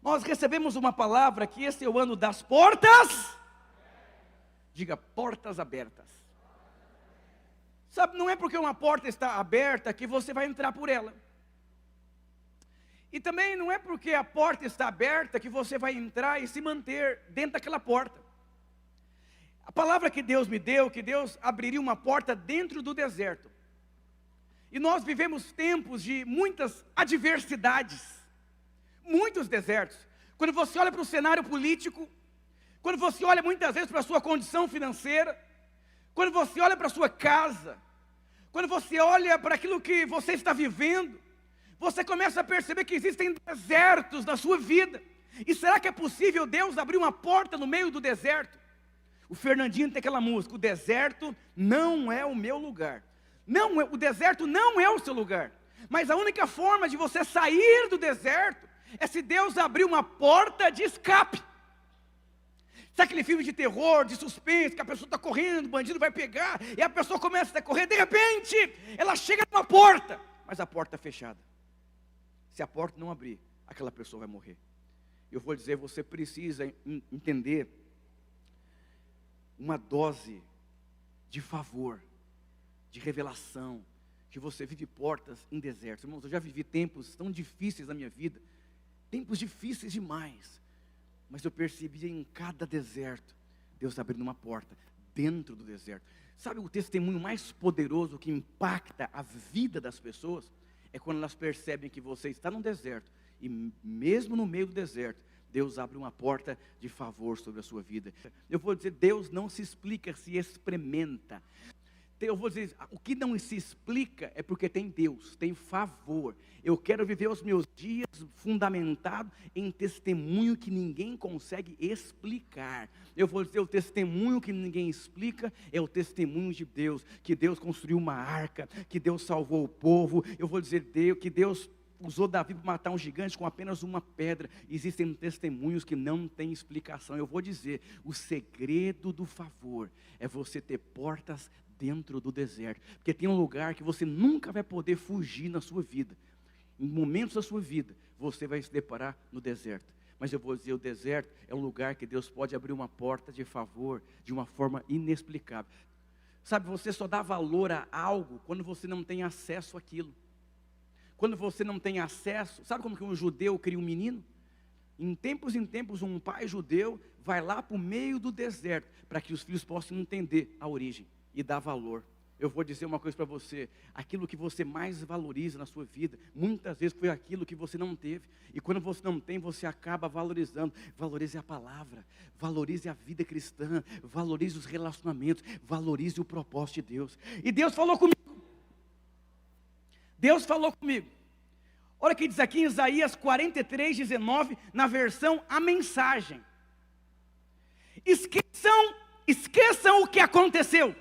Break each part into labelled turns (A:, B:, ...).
A: Nós recebemos uma palavra que esse é o ano das portas. Diga, portas abertas. Sabe, não é porque uma porta está aberta que você vai entrar por ela. E também não é porque a porta está aberta que você vai entrar e se manter dentro daquela porta. A palavra que Deus me deu, que Deus abriria uma porta dentro do deserto. E nós vivemos tempos de muitas adversidades, muitos desertos. Quando você olha para o cenário político, quando você olha muitas vezes para a sua condição financeira, quando você olha para a sua casa, quando você olha para aquilo que você está vivendo, você começa a perceber que existem desertos na sua vida. E será que é possível Deus abrir uma porta no meio do deserto? O Fernandinho tem aquela música, o deserto não é o meu lugar. Não, o deserto não é o seu lugar. Mas a única forma de você sair do deserto é se Deus abrir uma porta de escape. Sabe aquele filme de terror, de suspense, que a pessoa está correndo, o bandido vai pegar, e a pessoa começa a correr, de repente, ela chega numa porta, mas a porta é fechada. Se a porta não abrir, aquela pessoa vai morrer. Eu vou dizer, você precisa entender uma dose de favor, de revelação, que você vive portas em desertos. Irmãos, eu já vivi tempos tão difíceis na minha vida, tempos difíceis demais, mas eu percebi em cada deserto, Deus abrindo uma porta, dentro do deserto. Sabe o testemunho mais poderoso que impacta a vida das pessoas? É quando elas percebem que você está num deserto, e mesmo no meio do deserto, Deus abre uma porta de favor sobre a sua vida. Eu vou dizer, Deus não se explica, se experimenta. Eu vou dizer, o que não se explica é porque tem Deus, tem favor. Eu quero viver os meus dias fundamentado em testemunho que ninguém consegue explicar. Eu vou dizer, o testemunho que ninguém explica é o testemunho de Deus, que Deus construiu uma arca, que Deus salvou o povo. Eu vou dizer, que Deus usou Davi para matar um gigante com apenas uma pedra. Existem testemunhos que não têm explicação. Eu vou dizer, o segredo do favor é você ter portas dentro do deserto, porque tem um lugar que você nunca vai poder fugir na sua vida. Em momentos da sua vida, você vai se deparar no deserto. Mas eu vou dizer, o deserto é um lugar que Deus pode abrir uma porta de favor de uma forma inexplicável. Sabe, você só dá valor a algo quando você não tem acesso àquilo. Quando você não tem acesso, sabe como que um judeu cria um menino? Em tempos, um pai judeu vai lá para o meio do deserto, para que os filhos possam entender a origem e dar valor. Eu vou dizer uma coisa para você, aquilo que você mais valoriza na sua vida, muitas vezes foi aquilo que você não teve, e quando você não tem, você acaba valorizando. Valorize a palavra, valorize a vida cristã, valorize os relacionamentos, valorize o propósito de Deus. E Deus falou comigo, olha o que diz aqui em Isaías 43:19, na versão A Mensagem. Esqueçam o que aconteceu.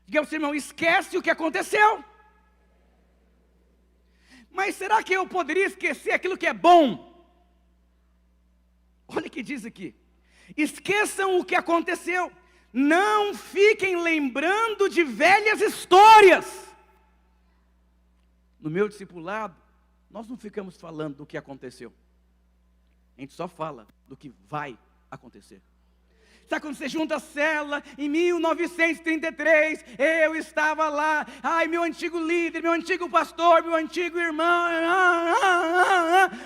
A: Diga ao seu irmão, esquece o que aconteceu. Mas será que eu poderia esquecer aquilo que é bom? Olha o que diz aqui. Esqueçam o que aconteceu. Não fiquem lembrando de velhas histórias. No meu discipulado, nós não ficamos falando do que aconteceu. A gente só fala do que vai acontecer. Sabe quando você junta a célula, em 1933, eu estava lá, ai, meu antigo líder, meu antigo pastor, meu antigo irmão,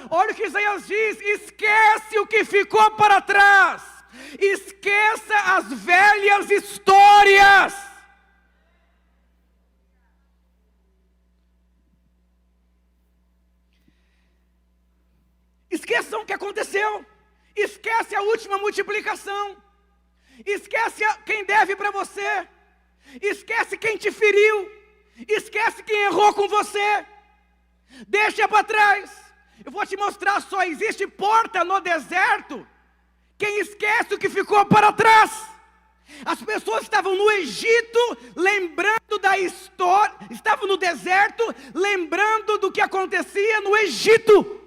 A: olha o que Isaías diz, esquece o que ficou para trás, esqueça as velhas histórias. Esqueçam o que aconteceu, esquece a última multiplicação. Esquece quem deve para você, esquece quem te feriu, esquece quem errou com você, deixa para trás. Eu vou te mostrar, só existe porta no deserto quem esquece o que ficou para trás. As pessoas estavam no Egito, lembrando da história, estavam no deserto, lembrando do que acontecia no Egito.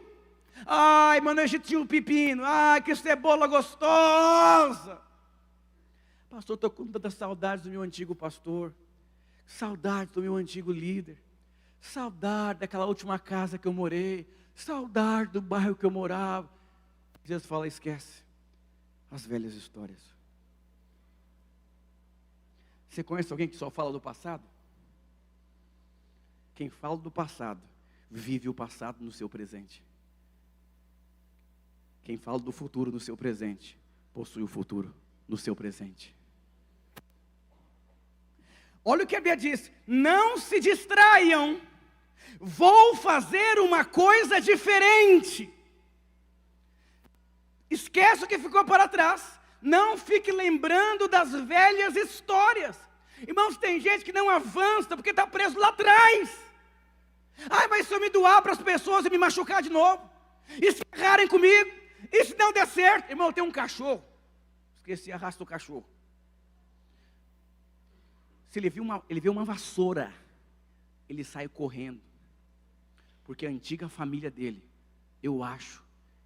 A: Ai, mas no Egito tinha um pepino, ai, que cebola gostosa. Pastor, estou com tanta saudade do meu antigo pastor, saudade do meu antigo líder, Saudade daquela última casa que eu morei. Saudade do bairro que eu morava. Jesus fala, esquece as velhas histórias. Você conhece alguém que só fala do passado? Quem fala do passado, vive o passado no seu presente. Quem fala do futuro no seu presente, possui o futuro no seu presente. Olha o que a Bíblia diz, não se distraiam, vou fazer uma coisa diferente. Esquece o que ficou para trás, não fique lembrando das velhas histórias. Irmãos, tem gente que não avança porque está preso lá atrás. Ai, mas se eu me doar para as pessoas e me machucar de novo, e se errarem comigo, e se não der certo, irmão, eu tenho um cachorro, esqueci a raça do cachorro. Se ele vê uma vassoura, ele sai correndo, porque a antiga família dele, eu acho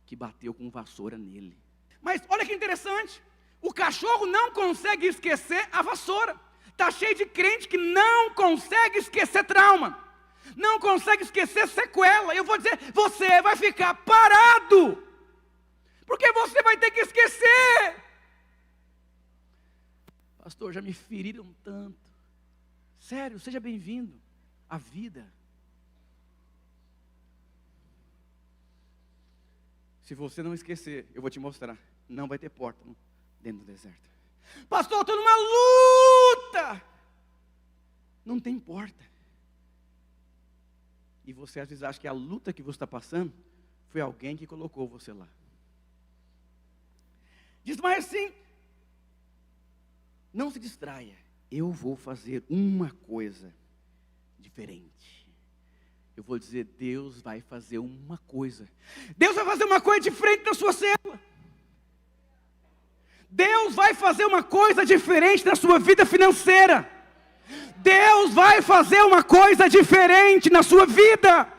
A: que bateu com vassoura nele. Mas olha que interessante, o cachorro não consegue esquecer a vassoura. Está cheio de crente que não consegue esquecer trauma, não consegue esquecer sequela. Eu vou dizer, você vai ficar parado, porque você vai ter que esquecer. Pastor, já me feriram tanto. Sério, seja bem-vindo à vida. Se você não esquecer, eu vou te mostrar, não vai ter porta dentro do deserto. Pastor, eu estou numa luta. Não tem porta. E você às vezes acha que a luta que você está passando foi alguém que colocou você lá. Diz mais assim, não se distraia, eu vou fazer uma coisa diferente. Eu vou dizer, Deus vai fazer uma coisa. Deus vai fazer uma coisa diferente na sua célula. Deus vai fazer uma coisa diferente na sua vida financeira. Deus vai fazer uma coisa diferente na sua vida.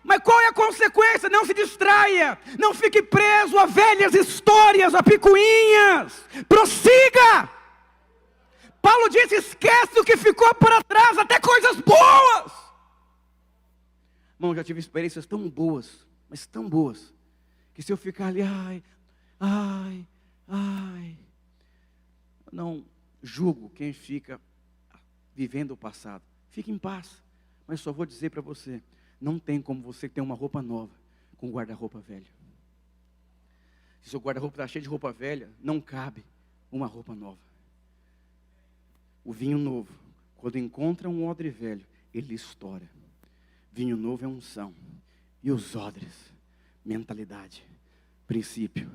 A: Mas qual é a consequência? Não se distraia, não fique preso a velhas histórias, a picuinhas. Prossiga. Paulo disse, esquece o que ficou para trás, até coisas boas. Irmão, já tive experiências tão boas, mas tão boas, que se eu ficar ali, ai, não julgo quem fica vivendo o passado. Fique em paz, mas só vou dizer para você, não tem como você ter uma roupa nova com guarda-roupa velho. Se seu guarda-roupa está cheio de roupa velha, não cabe uma roupa nova. O vinho novo, quando encontra um odre velho, ele estoura. Vinho novo é unção. E os odres, mentalidade, princípio,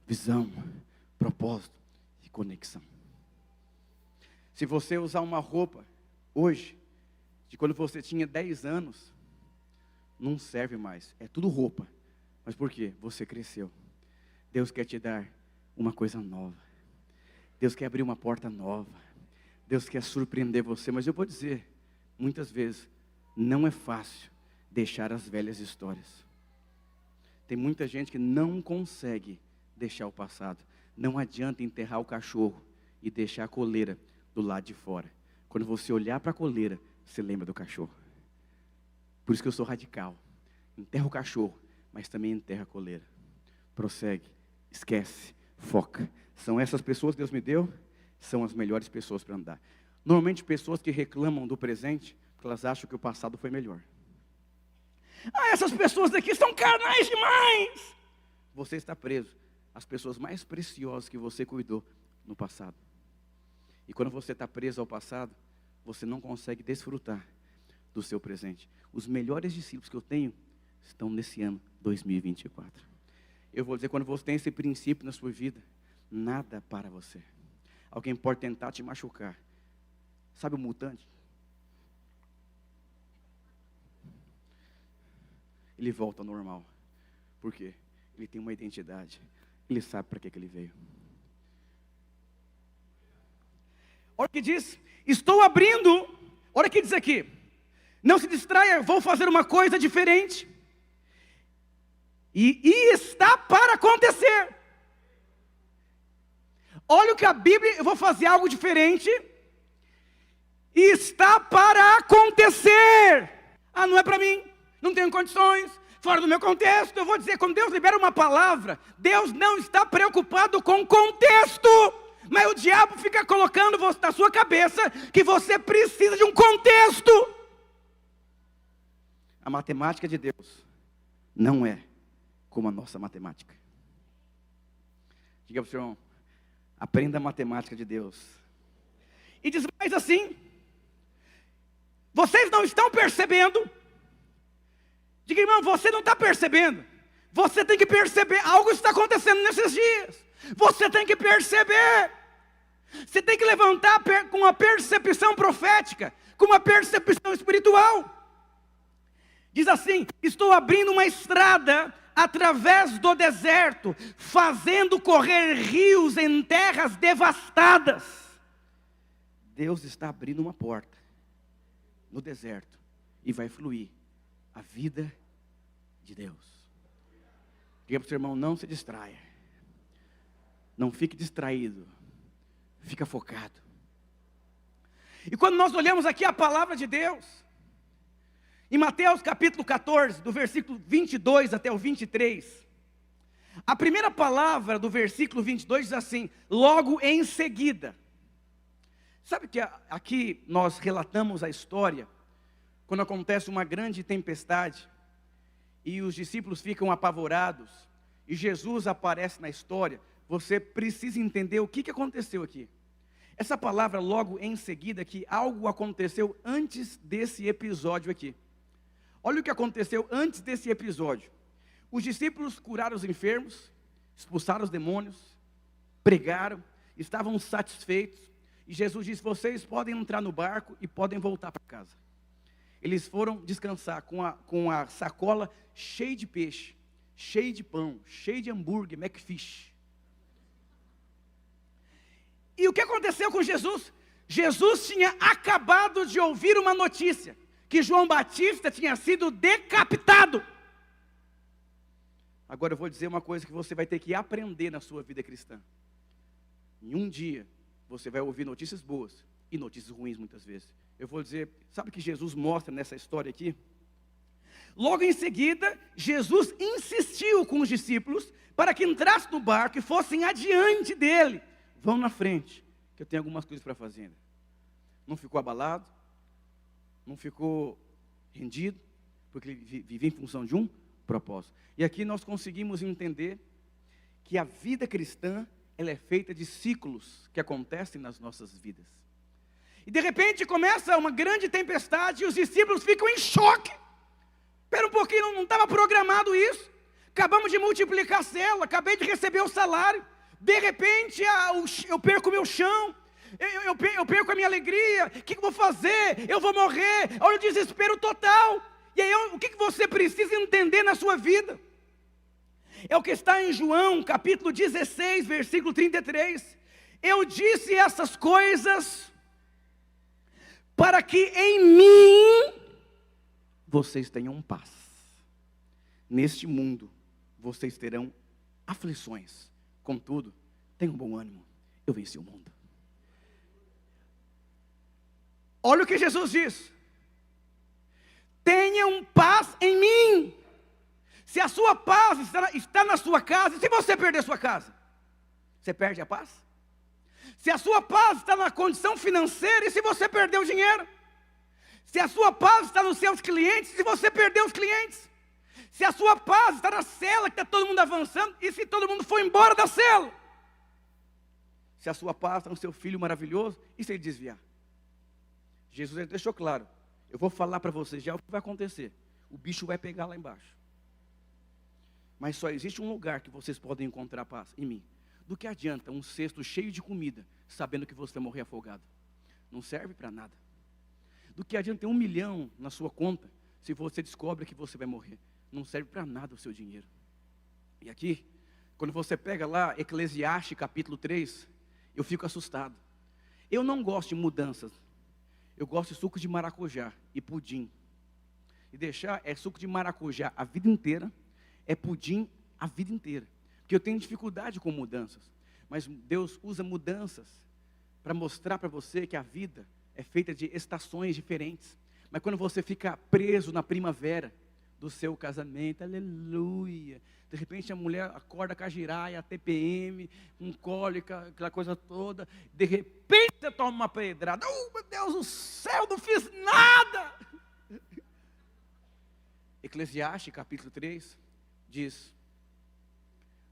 A: visão, propósito e conexão. Se você usar uma roupa hoje, de quando você tinha 10 anos, não serve mais. É tudo roupa. Mas por quê? Você cresceu. Deus quer te dar uma coisa nova. Deus quer abrir uma porta nova. Deus quer surpreender você. Mas eu vou dizer, muitas vezes, não é fácil deixar as velhas histórias. Tem muita gente que não consegue deixar o passado. Não adianta enterrar o cachorro e deixar a coleira do lado de fora. Quando você olhar para a coleira, você lembra do cachorro. Por isso que eu sou radical. Enterra o cachorro, mas também enterra a coleira. Prossegue, esquece, foca. São essas pessoas que Deus me deu, são as melhores pessoas para andar. Normalmente pessoas que reclamam do presente, porque elas acham que o passado foi melhor. Essas pessoas daqui são carnais demais. Você está preso às pessoas mais preciosas que você cuidou no passado. E quando você está preso ao passado, você não consegue desfrutar do seu presente. Os melhores discípulos que eu tenho estão nesse ano 2024. Eu vou dizer, quando você tem esse princípio na sua vida, nada para você. Alguém pode tentar te machucar. Sabe o mutante? Ele volta ao normal. Por quê? Ele tem uma identidade. Ele sabe para que ele veio. Olha o que diz. Estou abrindo. Olha o que diz aqui. Não se distraia, vou fazer uma coisa diferente. E está para acontecer. Olha o que a Bíblia, eu vou fazer algo diferente. E está para acontecer. Ah, não é para mim, não tenho condições, fora do meu contexto. Eu vou dizer, quando Deus libera uma palavra, Deus não está preocupado com o contexto. Mas o diabo fica colocando na sua cabeça que você precisa de um contexto. A matemática de Deus não é como a nossa matemática. Diga para o seu irmão, aprenda a matemática de Deus. E diz mais assim: vocês não estão percebendo? Diga, irmão, você não está percebendo. Você tem que perceber, algo está acontecendo nesses dias. Você tem que perceber. Você tem que levantar com uma percepção profética, com uma percepção espiritual. Diz assim: estou abrindo uma estrada através do deserto, fazendo correr rios em terras devastadas. Deus está abrindo uma porta no deserto e vai fluir a vida de Deus. Diga para o seu irmão, não se distraia. Não fique distraído. Fica focado. E quando nós olhamos aqui a palavra de Deus, em Mateus capítulo 14, do versículo 22 até o 23, a primeira palavra do versículo 22 diz assim: logo em seguida. Sabe que aqui nós relatamos a história, quando acontece uma grande tempestade, e os discípulos ficam apavorados, e Jesus aparece na história. Você precisa entender o que aconteceu aqui. Essa palavra logo em seguida, que algo aconteceu antes desse episódio aqui. Olha o que aconteceu antes desse episódio. Os discípulos curaram os enfermos, expulsaram os demônios, pregaram, estavam satisfeitos. E Jesus disse: vocês podem entrar no barco e podem voltar para casa. Eles foram descansar com a sacola cheia de peixe, cheia de pão, cheia de hambúrguer, McFish. E o que aconteceu com Jesus? Jesus tinha acabado de ouvir uma notícia, que João Batista tinha sido decapitado. Agora eu vou dizer uma coisa que você vai ter que aprender na sua vida cristã. Em um dia, você vai ouvir notícias boas e notícias ruins muitas vezes. Eu vou dizer, sabe o que Jesus mostra nessa história aqui? Logo em seguida, Jesus insistiu com os discípulos para que entrassem no barco e fossem adiante dele. Vão na frente, que eu tenho algumas coisas para fazer ainda. Não ficou abalado, não ficou rendido, porque ele vivia em função de um propósito. E aqui nós conseguimos entender que a vida cristã, ela é feita de ciclos que acontecem nas nossas vidas. E de repente começa uma grande tempestade e os discípulos ficam em choque. Espera um pouquinho, não estava programado isso. Acabamos de multiplicar a célula, acabei de receber o salário. De repente eu perco o meu chão, eu perco a minha alegria. O que eu vou fazer? Eu vou morrer. Olha o desespero total. E aí o que você precisa entender na sua vida? É o que está em João capítulo 16, versículo 33. Eu disse essas coisas para que em mim vocês tenham paz. Neste mundo vocês terão aflições. Contudo, tenham bom ânimo, eu venci o mundo. Olha o que Jesus diz: tenham paz em mim. Se a sua paz está na sua casa, e se você perder sua casa, você perde a paz? Se a sua paz está na condição financeira, e se você perder o dinheiro? Se a sua paz está nos seus clientes, e se você perder os clientes? Se a sua paz está na cela, que está todo mundo avançando, e se todo mundo for embora da cela? Se a sua paz está no seu filho maravilhoso, e se ele desviar? Jesus deixou claro: eu vou falar para vocês já o que vai acontecer. O bicho vai pegar lá embaixo. Mas só existe um lugar que vocês podem encontrar paz, em mim. Do que adianta um cesto cheio de comida, sabendo que você vai morrer afogado? Não serve para nada. Do que adianta ter 1 milhão na sua conta, se você descobre que você vai morrer? Não serve para nada o seu dinheiro. E aqui, quando você pega lá Eclesiastes capítulo 3, eu fico assustado. Eu não gosto de mudanças. Eu gosto de suco de maracujá e pudim. E deixar suco de maracujá a vida inteira, é pudim a vida inteira. Porque eu tenho dificuldade com mudanças. Mas Deus usa mudanças para mostrar para você que a vida é feita de estações diferentes. Mas quando você fica preso na primavera do seu casamento, aleluia. De repente a mulher acorda com a giraia, TPM, com cólica, aquela coisa toda. De repente você toma uma pedrada. Meu Deus do céu, não fiz nada. Eclesiastes capítulo 3 diz: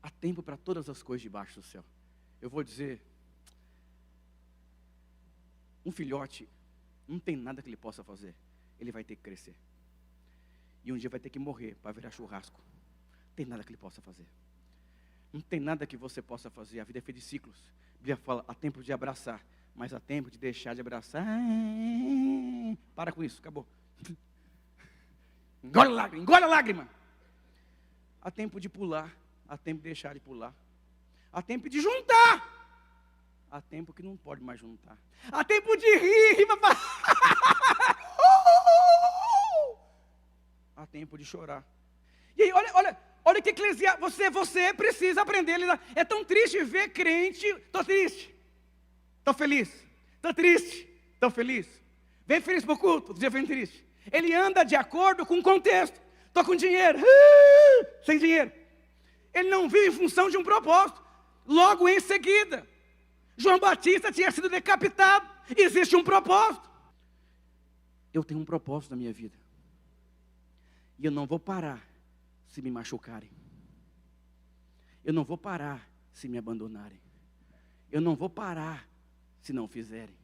A: há tempo para todas as coisas debaixo do céu. Eu vou dizer, um filhote não tem nada que ele possa fazer. Ele vai ter que crescer. E um dia vai ter que morrer para virar churrasco. Não tem nada que ele possa fazer. Não tem nada que você possa fazer. A vida é feita de ciclos. A Bíblia fala, há tempo de abraçar, mas há tempo de deixar de abraçar. Para com isso, acabou. Engole a lágrima, engole a lágrima. Há tempo de pular, há tempo de deixar de pular. Há tempo de juntar. Há tempo que não pode mais juntar. Há tempo de rir. Há tempo de chorar. E aí, olha que Eclesiastes, você precisa aprender. É tão triste ver crente. Estou triste, estou feliz, estou triste, estou feliz. Vem feliz para o culto, outro dia vem triste. Ele anda de acordo com o contexto. Estou com dinheiro, sem dinheiro. Ele não vive em função de um propósito. Logo em seguida, João Batista tinha sido decapitado. Existe um propósito. Eu tenho um propósito na minha vida. E eu não vou parar se me machucarem. Eu não vou parar se me abandonarem. Eu não vou parar se não fizerem.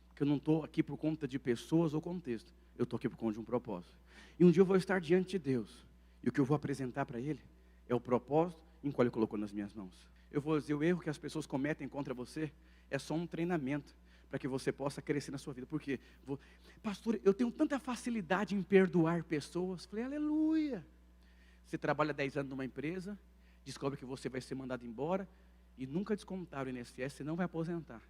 A: Porque eu não estou aqui por conta de pessoas ou contexto. Eu estou aqui por conta de um propósito. E um dia eu vou estar diante de Deus. E o que eu vou apresentar para Ele é o propósito em qual Ele colocou nas minhas mãos. Eu vou dizer, o erro que as pessoas cometem contra você é só um treinamento para que você possa crescer na sua vida. Por quê? Pastor, eu tenho tanta facilidade em perdoar pessoas. Falei, aleluia. Você trabalha 10 anos numa empresa, descobre que você vai ser mandado embora e nunca descontaram o INSS, você não vai aposentar.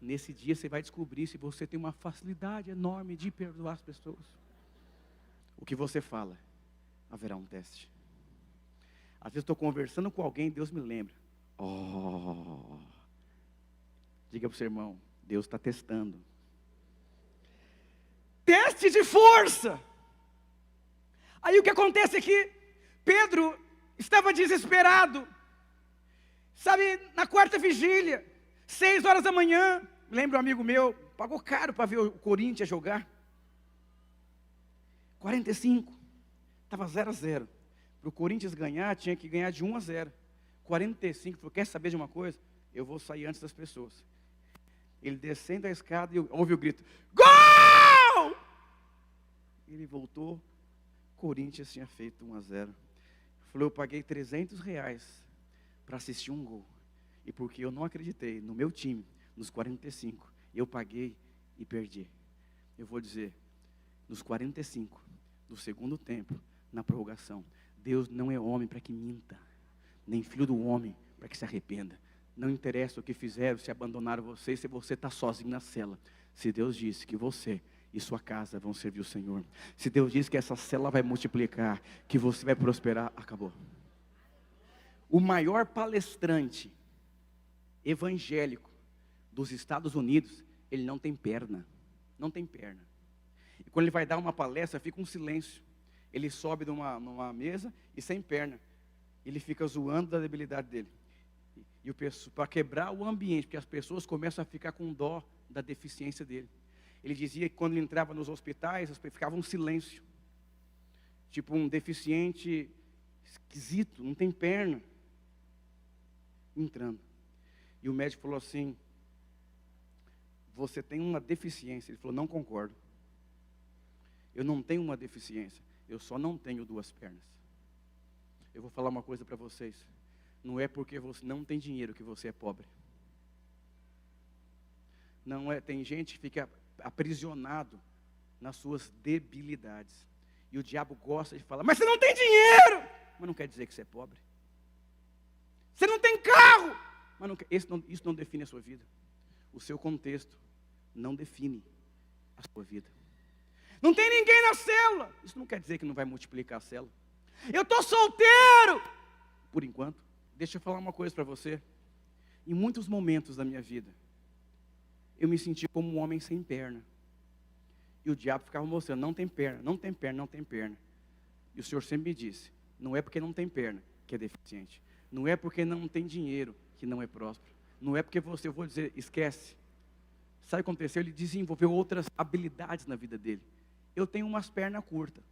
A: Nesse dia você vai descobrir se você tem uma facilidade enorme de perdoar as pessoas. O que você fala, haverá um teste. Às vezes estou conversando com alguém, Deus me lembra. Diga para o seu irmão, Deus está testando. Teste de força. Aí o que acontece é que Pedro estava desesperado. Sabe, na quarta vigília, 6 horas da manhã, lembro um amigo meu, pagou caro para ver o Corinthians jogar. 45, estava 0-0. Para o Corinthians ganhar, tinha que ganhar de 1-0. 45, falou, quer saber de uma coisa? Eu vou sair antes das pessoas. Ele descendo a escada e ouve o grito, gol! Ele voltou, Corinthians tinha feito 1-0. Falou, eu paguei R$300 para assistir um gol. E porque eu não acreditei no meu time, nos 45, eu paguei e perdi. Eu vou dizer, nos 45 do segundo tempo, na prorrogação, Deus não é homem para que minta, nem filho do homem para que se arrependa. Não interessa o que fizeram, se abandonaram você, se você está sozinho na cela. Se Deus disse que você e sua casa vão servir o Senhor, se Deus disse que essa cela vai multiplicar, que você vai prosperar, acabou. O maior palestrante evangélico dos Estados Unidos, ele não tem perna. Não tem perna. E quando ele vai dar uma palestra, fica um silêncio. Ele sobe numa mesa e sem perna. Ele fica zoando da debilidade dele. E para quebrar o ambiente, porque as pessoas começam a ficar com dó da deficiência dele. Ele dizia que quando ele entrava nos hospitais, ficava um silêncio. Tipo um deficiente esquisito, não tem perna. Entrando. E o médico falou assim, você tem uma deficiência. Ele falou, não concordo. Eu não tenho uma deficiência, eu só não tenho 2 pernas. Eu vou falar uma coisa para vocês. Não é porque você não tem dinheiro que você é pobre. Não é, tem gente que fica aprisionado nas suas debilidades. E o diabo gosta de falar, mas você não tem dinheiro! Mas não quer dizer que você é pobre. Você não tem carro! Mas isso não define a sua vida. O seu contexto não define a sua vida. Não tem ninguém na célula. Isso não quer dizer que não vai multiplicar a célula. Eu estou solteiro! Por enquanto, deixa eu falar uma coisa para você. Em muitos momentos da minha vida, eu me senti como um homem sem perna. E o diabo ficava mostrando, não tem perna, não tem perna, não tem perna. E o Senhor sempre me disse, não é porque não tem perna que é deficiente. Não é porque não tem dinheiro que não é próspero. Não é porque eu vou dizer, esquece. Sabe o que aconteceu? Ele desenvolveu outras habilidades na vida dele. Eu tenho umas pernas curtas.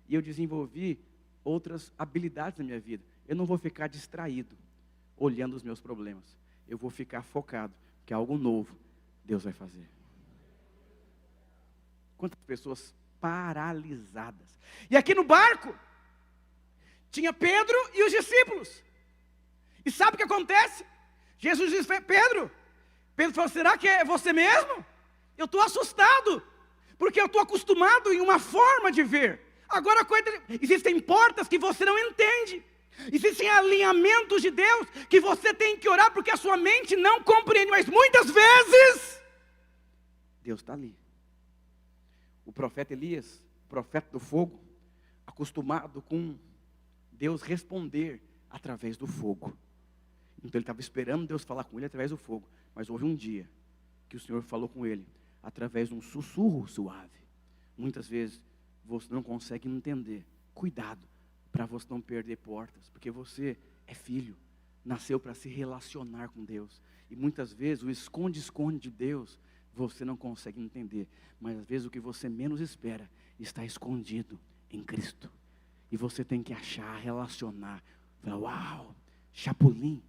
A: E eu desenvolvi outras habilidades na minha vida. Eu não vou ficar distraído, olhando os meus problemas. Eu vou ficar focado, que algo novo Deus vai fazer. Quantas pessoas paralisadas. E aqui no barco, tinha Pedro e os discípulos. E sabe o que acontece? Jesus disse, Pedro falou, será que é você mesmo? Eu estou assustado, porque eu estou acostumado em uma forma de ver. Agora, existem portas que você não entende. Existem alinhamentos de Deus que você tem que orar, porque a sua mente não compreende. Mas muitas vezes, Deus está ali. O profeta Elias, profeta do fogo, acostumado com Deus responder através do fogo. Então ele estava esperando Deus falar com ele através do fogo. Mas houve um dia que o Senhor falou com ele através de um sussurro suave. Muitas vezes você não consegue entender. Cuidado para você não perder portas, porque você é filho, nasceu para se relacionar com Deus. E muitas vezes o esconde-esconde de Deus você não consegue entender. Mas às vezes o que você menos espera está escondido em Cristo. E você tem que achar, relacionar. Falar, uau, chapulim,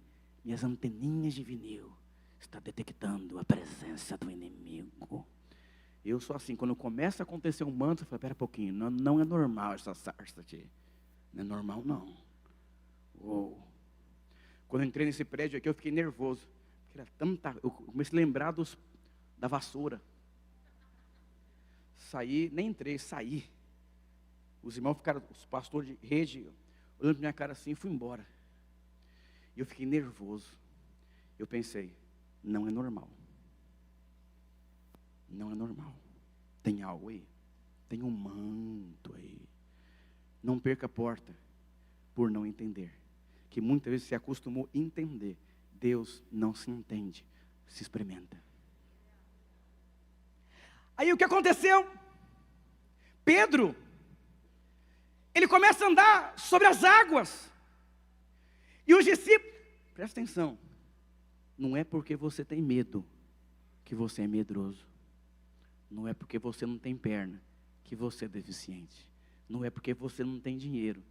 A: minhas anteninhas de vinil está detectando a presença do inimigo. Eu sou assim, quando começa a acontecer um manto, eu falo, espera um pouquinho, não é normal essa sarça aqui. Não é normal não. Uou. Quando eu entrei nesse prédio aqui, eu fiquei nervoso. Era tanta, eu comecei a lembrar da vassoura. Saí, nem entrei, saí. Os irmãos ficaram, os pastores de rede, olhando para minha cara assim, e fui embora. E eu fiquei nervoso. Eu pensei, não é normal. Não é normal. Tem algo aí. Tem um manto aí. Não perca a porta por não entender. Que muitas vezes se acostumou a entender. Deus não se entende, se experimenta. Aí o que aconteceu? Pedro, ele começa a andar sobre as águas. E os discípulos, presta atenção, não é porque você tem medo que você é medroso. Não é porque você não tem perna que você é deficiente. Não é porque você não tem dinheiro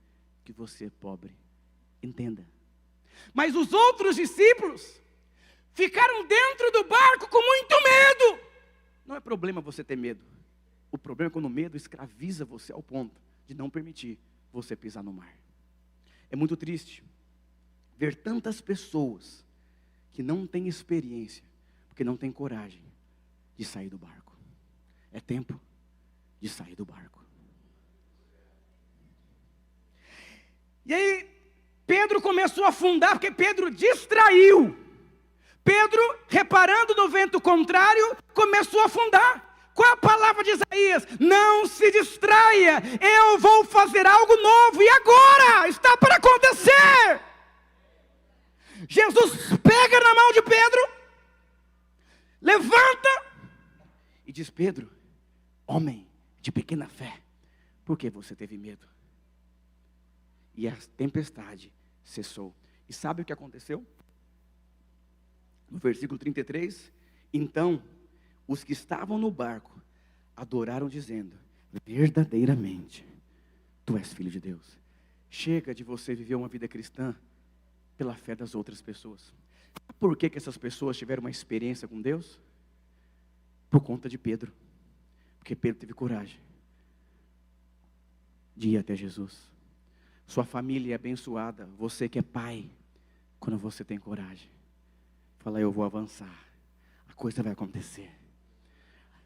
A: que você é pobre. Entenda. Mas os outros discípulos ficaram dentro do barco com muito medo. Não é problema você ter medo. O problema é quando o medo escraviza você ao ponto de não permitir você pisar no mar. É muito triste ver tantas pessoas que não têm experiência, porque não têm coragem de sair do barco. É tempo de sair do barco. E aí, Pedro começou a afundar, porque Pedro distraiu. Pedro, reparando no vento contrário, começou a afundar. Qual é a palavra de Isaías? Não se distraia, eu vou fazer algo novo, e agora está para acontecer. Jesus pega na mão de Pedro, levanta, e diz, Pedro, homem de pequena fé, por que você teve medo? E a tempestade cessou. E sabe o que aconteceu? No versículo 33, então, os que estavam no barco, adoraram dizendo, verdadeiramente, tu és filho de Deus. Chega de você viver uma vida cristã pela fé das outras pessoas. Por que essas pessoas tiveram uma experiência com Deus? Por conta de Pedro. Porque Pedro teve coragem de ir até Jesus. Sua família é abençoada, você que é pai, quando você tem coragem. Fala, eu vou avançar, a coisa vai acontecer.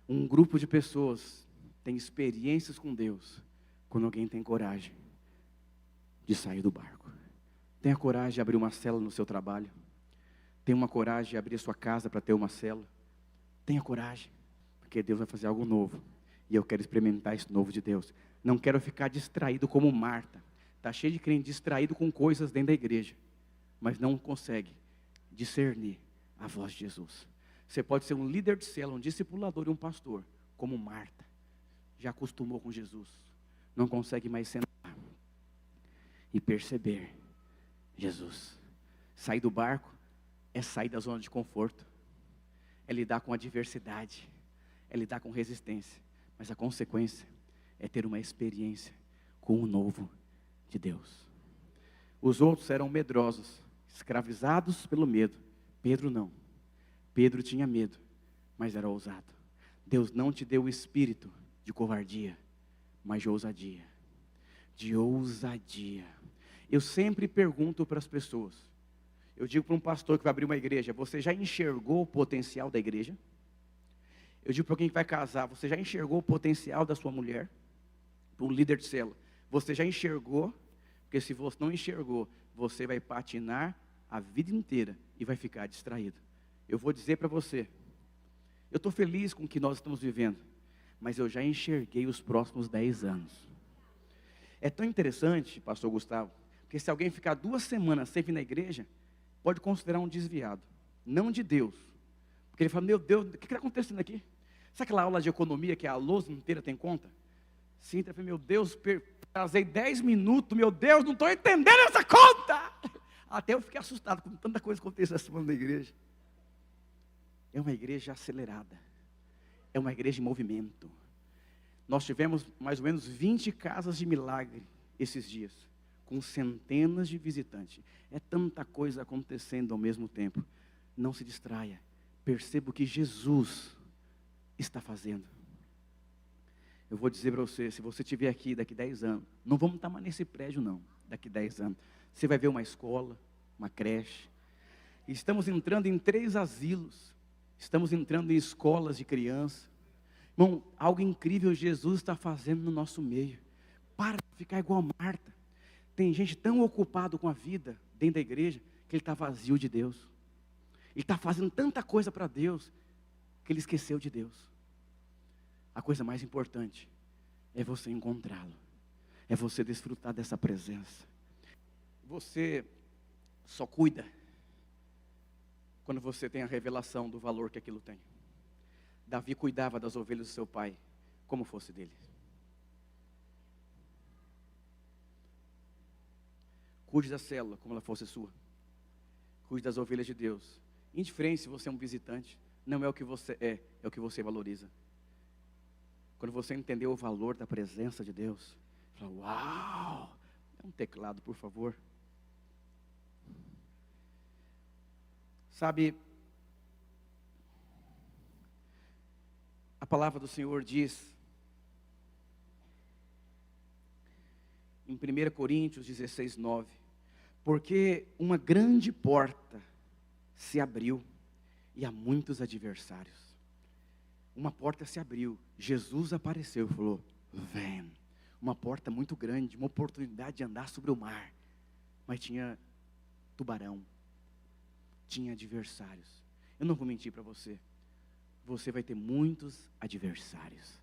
A: Um grupo de pessoas tem experiências com Deus, quando alguém tem coragem de sair do barco. Tenha coragem de abrir uma célula no seu trabalho. Tenha uma coragem de abrir a sua casa para ter uma célula. Tenha coragem, porque Deus vai fazer algo novo. E eu quero experimentar esse novo de Deus. Não quero ficar distraído como Marta. Está cheio de crente distraído com coisas dentro da igreja, mas não consegue discernir a voz de Jesus. Você pode ser um líder de célula, um discipulador e um pastor, como Marta, já acostumou com Jesus, não consegue mais sentar e perceber Jesus. Sair do barco é sair da zona de conforto, é lidar com adversidade, é lidar com resistência, mas a consequência é ter uma experiência com o novo de Deus. Os outros eram medrosos, escravizados pelo medo. Pedro não. Pedro tinha medo, mas era ousado. Deus não te deu o espírito de covardia, mas de ousadia. De ousadia. Eu sempre pergunto para as pessoas, eu digo para um pastor que vai abrir uma igreja, você já enxergou o potencial da igreja? Eu digo para alguém que vai casar, você já enxergou o potencial da sua mulher? Para um líder de célula, você já enxergou? Porque se você não enxergou, você vai patinar a vida inteira e vai ficar distraído. Eu vou dizer para você, eu estou feliz com o que nós estamos vivendo, mas eu já enxerguei os próximos 10 anos. É tão interessante, pastor Gustavo, porque se alguém ficar 2 semanas sem vir na igreja, pode considerar um desviado, não de Deus. Porque ele fala, meu Deus, o que está acontecendo aqui? Sabe aquela aula de economia que a lousa inteira tem conta? Sim, eu falei, meu Deus, atrasei 10 minutos, meu Deus, não estou entendendo essa conta. Até eu fiquei assustado com tanta coisa que aconteceu essa semana na igreja. É uma igreja acelerada, é uma igreja em movimento. Nós tivemos mais ou menos 20 casas de milagre esses dias, com centenas de visitantes. É tanta coisa acontecendo ao mesmo tempo. Não se distraia, perceba o que Jesus está fazendo. Eu vou dizer para você, se você estiver aqui daqui 10 anos, não vamos estar mais nesse prédio não, daqui 10 anos. Você vai ver uma escola, uma creche. Estamos entrando em 3 asilos, estamos entrando em escolas de criança. Irmão, algo incrível Jesus está fazendo no nosso meio. Para de ficar igual a Marta. Tem gente tão ocupada com a vida dentro da igreja, que ele está vazio de Deus. Ele está fazendo tanta coisa para Deus, que ele esqueceu de Deus. A coisa mais importante é você encontrá-lo, é você desfrutar dessa presença. Você só cuida quando você tem a revelação do valor que aquilo tem. Davi cuidava das ovelhas do seu pai, como fosse dele. Cuide da célula, como ela fosse sua. Cuide das ovelhas de Deus. Indiferente se você é um visitante, não é o que você é, é o que você valoriza. Quando você entendeu o valor da presença de Deus, fala, uau, dá um teclado, por favor. Sabe, a palavra do Senhor diz, em 1 Coríntios 16, 9, porque uma grande porta se abriu e há muitos adversários. Uma porta se abriu, Jesus apareceu e falou, vem. Uma porta muito grande, uma oportunidade de andar sobre o mar. Mas tinha tubarão, tinha adversários. Eu não vou mentir para você, você vai ter muitos adversários.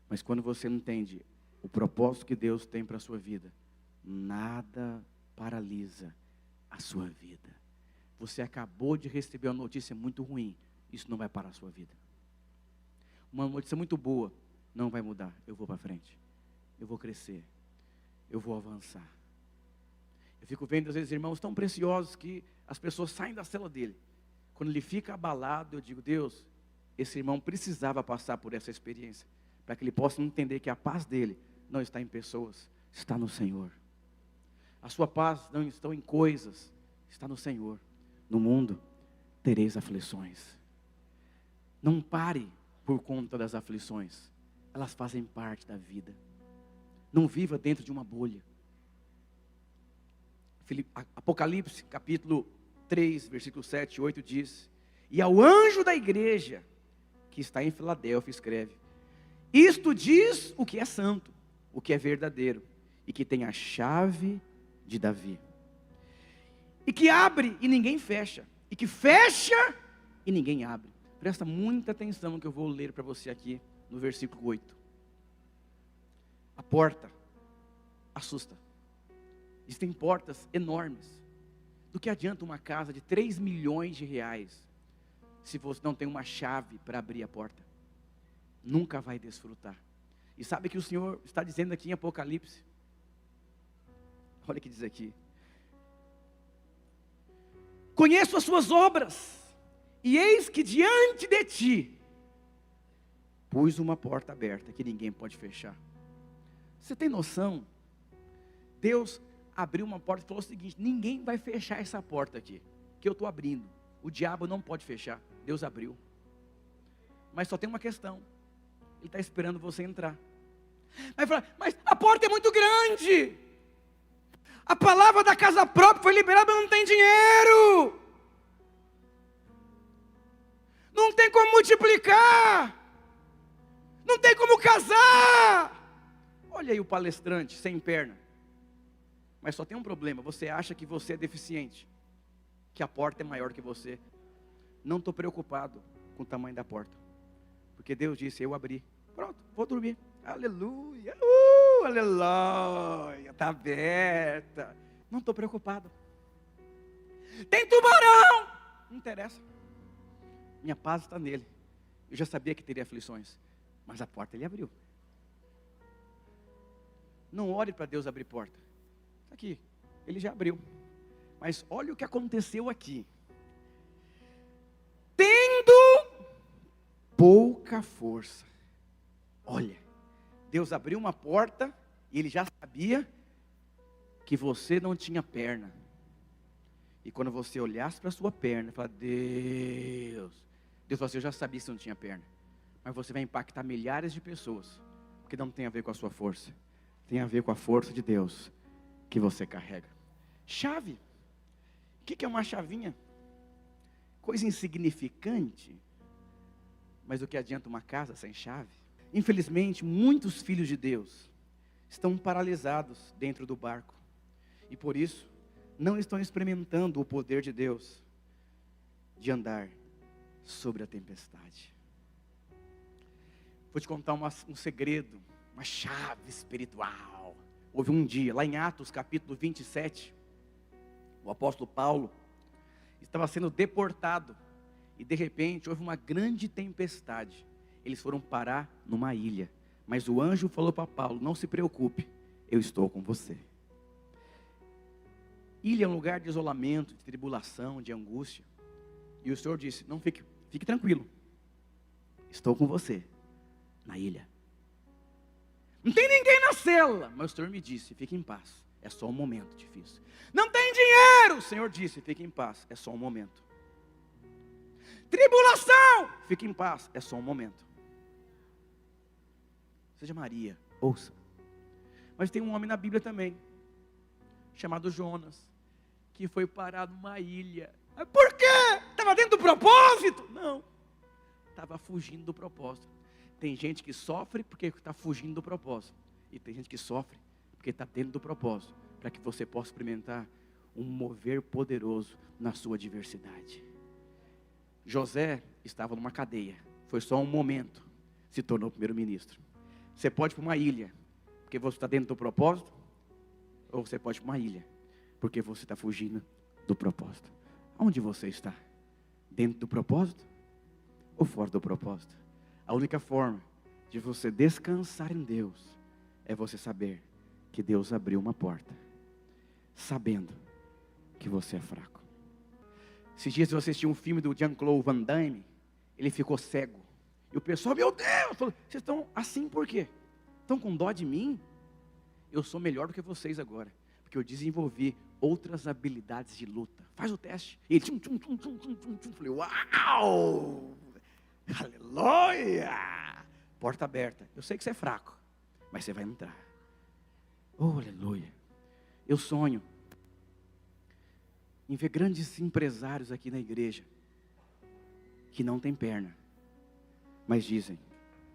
A: Mas quando você entende o propósito que Deus tem para a sua vida, nada paralisa a sua vida. Você acabou de receber uma notícia muito ruim, isso não vai parar a sua vida. Uma notícia muito boa, não vai mudar, eu vou para frente, eu vou crescer, eu vou avançar. Eu fico vendo às vezes irmãos tão preciosos que as pessoas saem da cela dele. Quando ele fica abalado, eu digo, Deus, esse irmão precisava passar por essa experiência, para que ele possa entender que a paz dele não está em pessoas, está no Senhor. A sua paz não está em coisas, está no Senhor. No mundo tereis aflições. Não pare por conta das aflições, elas fazem parte da vida. Não viva dentro de uma bolha. Apocalipse capítulo 3, versículo 7 e 8 diz, e ao anjo da igreja que está em Filadélfia escreve, isto diz o que é santo, o que é verdadeiro, e que tem a chave de Davi, e que abre e ninguém fecha, e que fecha e ninguém abre. Presta muita atenção no que eu vou ler para você aqui no versículo 8. A porta assusta. Existem portas enormes. Do que adianta uma casa de 3 milhões de reais se você não tem uma chave para abrir a porta? Nunca vai desfrutar. E sabe que o Senhor está dizendo aqui em Apocalipse? Olha o que diz aqui. Conheço as suas obras, e eis que diante de ti pus uma porta aberta que ninguém pode fechar. Você tem noção? Deus abriu uma porta e falou o seguinte: ninguém vai fechar essa porta aqui, que eu estou abrindo. O diabo não pode fechar. Deus abriu. Mas só tem uma questão: Ele está esperando você entrar. Mas a porta é muito grande. A palavra da casa própria foi liberada, mas não tem dinheiro. Não tem como multiplicar. Não tem como casar. Olha aí o palestrante sem perna. Mas só tem um problema: você acha que você é deficiente, que a porta é maior que você. Não estou preocupado com o tamanho da porta, porque Deus disse: eu abri. Pronto, vou dormir. Aleluia, aleluia, está aberta. Não estou preocupado. Tem tubarão, não interessa. Minha paz está nele. Eu já sabia que teria aflições, mas a porta Ele abriu. Não ore para Deus abrir porta. Está aqui, Ele já abriu. Mas olha o que aconteceu aqui. Tendo pouca força. Olha, Deus abriu uma porta e Ele já sabia que você não tinha perna. E quando você olhasse para a sua perna, fala: Deus falou assim: eu já sabia que você não tinha perna, mas você vai impactar milhares de pessoas, porque não tem a ver com a sua força, tem a ver com a força de Deus que você carrega. Chave. O que é uma chavinha? Coisa insignificante. Mas o que adianta uma casa sem chave? Infelizmente, muitos filhos de Deus estão paralisados dentro do barco. E por isso, não estão experimentando o poder de Deus de andar sobre a tempestade. Vou te contar um segredo, uma chave espiritual. Houve um dia, lá em Atos capítulo 27, o apóstolo Paulo estava sendo deportado. E de repente houve uma grande tempestade. Eles foram parar numa ilha. Mas o anjo falou para Paulo: não se preocupe, eu estou com você. Ilha é um lugar de isolamento, de tribulação, de angústia. E o Senhor disse: não fique tranquilo, estou com você na ilha. Não tem ninguém na cela, mas o Senhor me disse: fique em paz, é só um momento difícil. Não tem dinheiro, o Senhor disse: fique em paz, é só um momento. Tribulação, fique em paz, é só um momento. Seja Maria, ouça. Mas tem um homem na Bíblia também, chamado Jonas, que foi parar numa ilha. Por quê? Estava dentro do propósito? Não, estava fugindo do propósito. Tem gente que sofre porque está fugindo do propósito, e tem gente que sofre porque está dentro do propósito, para que você possa experimentar um mover poderoso na sua adversidade. José estava numa cadeia, foi só um momento, se tornou primeiro-ministro. Você pode ir para uma ilha porque você está dentro do propósito, ou você pode ir para uma ilha porque você está fugindo do propósito. Onde você está? Dentro do propósito ou fora do propósito? A única forma de você descansar em Deus é você saber que Deus abriu uma porta, sabendo que você é fraco. Esses dias eu assisti um filme do Jean-Claude Van Damme. Ele ficou cego. E o pessoal: meu Deus, vocês estão assim por quê? Estão com dó de mim? Eu sou melhor do que vocês agora, porque eu desenvolvi outras habilidades de luta. Faz o teste. E ele falei: uau, aleluia, porta aberta. Eu sei que você é fraco, mas você vai entrar. Oh, aleluia. Eu sonho em ver grandes empresários aqui na igreja que não têm perna, mas dizem: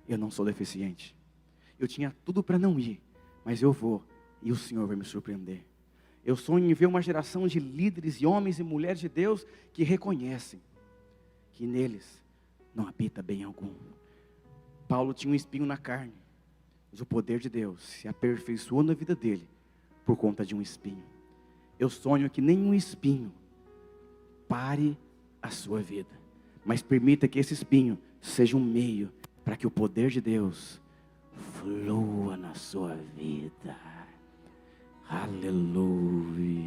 A: eu não sou deficiente, eu tinha tudo para não ir, mas eu vou, e o Senhor vai me surpreender. Eu sonho em ver uma geração de líderes e homens e mulheres de Deus que reconhecem que neles não habita bem algum. Paulo tinha um espinho na carne, mas o poder de Deus se aperfeiçoou na vida dele por conta de um espinho. Eu sonho que nenhum espinho pare a sua vida, mas permita que esse espinho seja um meio para que o poder de Deus flua na sua vida. Aleluia.